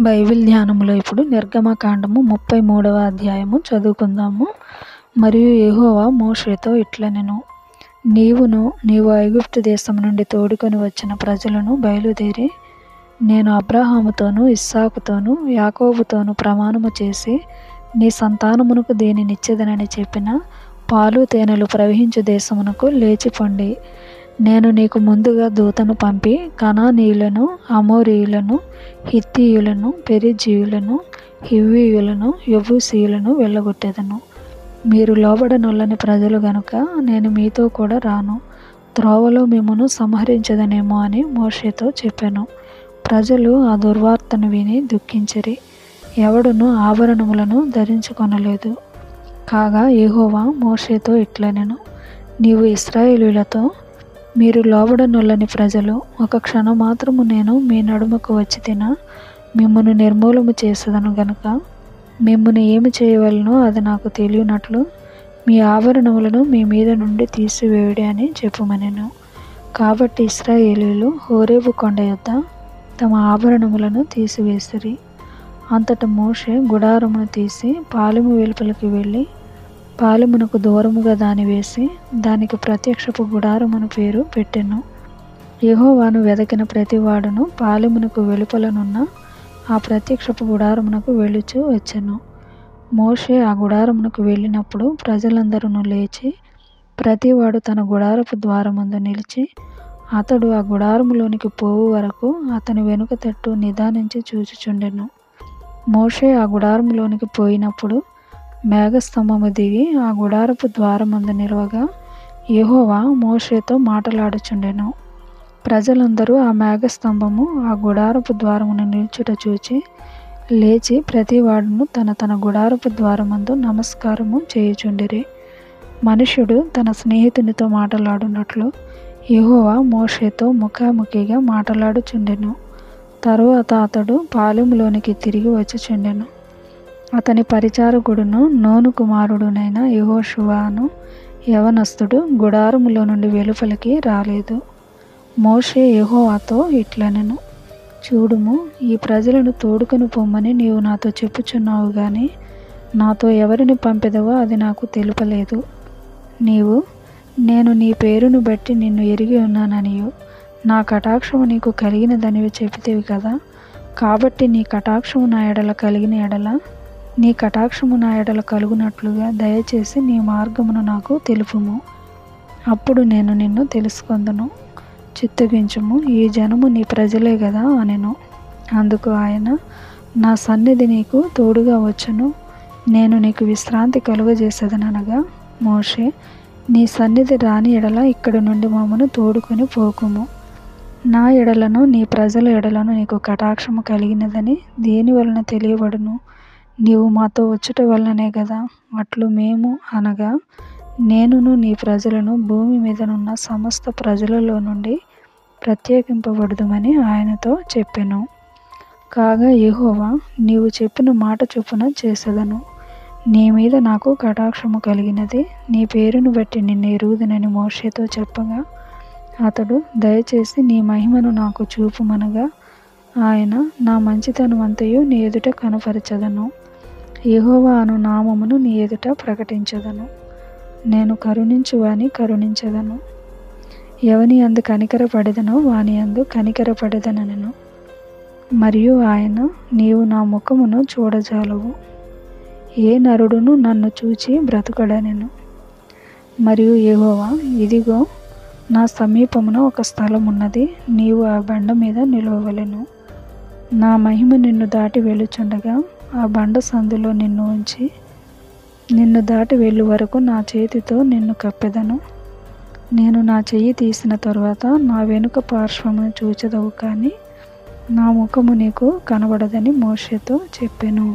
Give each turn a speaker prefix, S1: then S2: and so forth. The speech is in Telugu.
S1: బైబిల్ ధ్యానములో ఇప్పుడు నిర్గమకాండము 33వ అధ్యాయము చదువుకుందాము. మరియు యెహోవా మోషేతో ఇట్లనెను, నీవు ఐగుప్తు దేశము నుండి తోడుకొని వచ్చిన ప్రజలను బయలుదేరి నేను అబ్రహాముతోనూ ఇస్సాకుతోనూ యాకోబుతోనూ ప్రమాణము చేసి నీ సంతానమునకు దేనినిచ్చెదనని చెప్పిన పాలు తేనెలు ప్రవహించు దేశమునకు లేచిపొండి. నేను నీకు ముందుగా దూతను పంపి కనానీయులను, అమోరీయులను, హిత్తీయులను, పెరిజ్జీయులను, హివ్వీయులను, యెబూసీయులను వెళ్ళగొట్టెదను. మీరు లోబడనొల్లని ప్రజలు గనుక నేను మీతో కూడా రాను, త్రోవలో మిమ్మును సంహరించెదనేమో అని మోషేతో చెప్పెను. ప్రజలు ఆ దుర్వార్తను విని దుఃఖించిరి. ఎవడునూ ఆభరణములను ధరించుకొనలేదు. కాగా యెహోవా మోషేతో ఇట్లనెను, నీవు ఇశ్రాయేలీయులతో, మీరు లోబడనొల్లని ప్రజలు, ఒక క్షణమాత్రము నేను మీ నడుమకు వచ్చితినా మిమ్మును నిర్మూలము చేసేదను గనుక మిమ్మును ఏమి చేయవలెనో అది నాకు తెలియనట్లు మీ ఆభరణములను మీ మీద నుండి తీసివేయుడి అని చెప్పుమనెను. కాబట్టి ఇశ్రాయేలీయులు హోరేబు కొండ యొద్ద తమ ఆభరణములను తీసివేసిరి. అంతట మోషే గుడారమును తీసి పాలెము వెలుపలికి వెళ్ళి పాలెమునకు దూరముగా దాని వేసి దానికి ప్రత్యక్షపు గుడారమును పేరు పెట్టెను. యెహోవాను వెదకిన ప్రతివాడును పాలెమునకు వెలుపలనున్న ఆ ప్రత్యక్షపు గుడారమునకు వెళ్ళుచూ వచ్చెను. మోషే ఆ గుడారమునకు వెళ్ళినప్పుడు ప్రజలందరూ లేచి ప్రతివాడు తన గుడారపు ద్వారమందు నిలిచి అతడు ఆ గుడారములోనికి పోవు వరకు అతని వెనుక తట్టు నిదానించి చూచుచుండెను. మోషే ఆ గుడారములోనికి పోయినప్పుడు మేఘస్తంభము దిగి ఆ గుడారపు ద్వారమందు నిలువగా యెహోవా మోషేతో మాటలాడుచుండెను. ప్రజలందరూ ఆ మేఘస్తంభము ఆ గుడారపు ద్వారమును నిల్చుట చూచి లేచి ప్రతివాడును తన తన గుడారపు ద్వారమందు నమస్కారము చేయుచుండిరి. మనుష్యుడు తన స్నేహితునితో మాటలాడునట్లు యెహోవా మోషేతో ముఖాముఖిగా మాటలాడుచుండెను. తరువాత అతడు పాలెములోనికి తిరిగి వచ్చుచుండెను. అతని పరిచారకుడును నూను కుమారుడునైన యెహోషువను యవనస్తుడు గుడారములో నుండి వెలుపలికి రాలేదు. మోషే యెహోవాతో ఇట్లనెను, చూడుము, ఈ ప్రజలను తోడుకొని పొమ్మని నీవు నాతో చెప్పుచున్నావు గాని నాతో ఎవరిని పంపెదవో అది నాకు తెలుపలేదు. నేను నీ పేరును బట్టి నిన్ను ఎరిగి ఉన్నాననియు నా కటాక్షము నీకు కలిగినదనివి చెప్పితివి కదా. కాబట్టి నీ కటాక్షము నా ఎడల కలిగిన ఎడల నీ కటాక్షము నా ఎడల కలుగునట్లుగా దయచేసి నీ మార్గమును నాకు తెలుపుము. అప్పుడు నేను నిన్ను తెలుసుకొందును. చిత్తగించుము, ఈ జనము నీ ప్రజలే కదా అనెను. అందుకు ఆయన, నా సన్నిధి నీకు తోడుగా వచ్చును, నేను నీకు విశ్రాంతి కలుగజేసేదనగా మోషే, నీ సన్నిధి రాని ఎడల ఇక్కడి నుండి మమ్మను తోడుకొని పోకుము. నా ఎడలను నీ ప్రజల ఎడలను నీకు కటాక్షము కలిగినదని దేని వలన తెలియబడును? నీవు మాతో వచ్చుట వలననే కదా. అట్లు మేము అనగా నేనును నీ ప్రజలను భూమి మీదనున్న సమస్త ప్రజలలో నుండి ప్రత్యేకింపబడుదుమని ఆయనతో చెప్పెను. కాగా యెహోవా, నీవు చెప్పిన మాట చొప్పున చేసేదను. నీ మీద నాకు కటాక్షము కలిగినది, నీ పేరును బట్టి నిన్ను ఎరుగుదునని మోషేతో చెప్పగా అతడు, దయచేసి నీ మహిమను నాకు చూపుమనగా ఆయన, నా మంచితనమంతయు నీ ఎదుట కనపరచెదను, యెహోవా అను నామమును నీ ఎదుట ప్రకటించెదను. నేను కరుణించు వాని కరుణించెదను, ఎవని యందు కనికరపడెదనో వాని యందు కనికరపడెదనెను. మరియు ఆయన, నీవు నా ముఖమును చూడజాలవు, ఏ నరుడును నన్ను చూచి బ్రతుకడనెను. మరియు యెహోవా, ఇదిగో, నా సమీపమున ఒక స్థలం ఉన్నది, నీవు ఆ బండ మీద నిలువవలెను. నా మహిమ నిన్ను దాటి వెళ్ళుచుండగా ఆ బండ సందులో నిన్ను ఉంచి నిన్ను దాటి వెళ్ళు వరకు నా చేతితో నిన్ను కప్పెదను. నేను నా చెయ్యి తీసిన తరువాత నా వెనుక పార్శ్వమును చూచెదవు కానీ నా ముఖము నీకు కనబడదని మోషేతో చెప్పెను.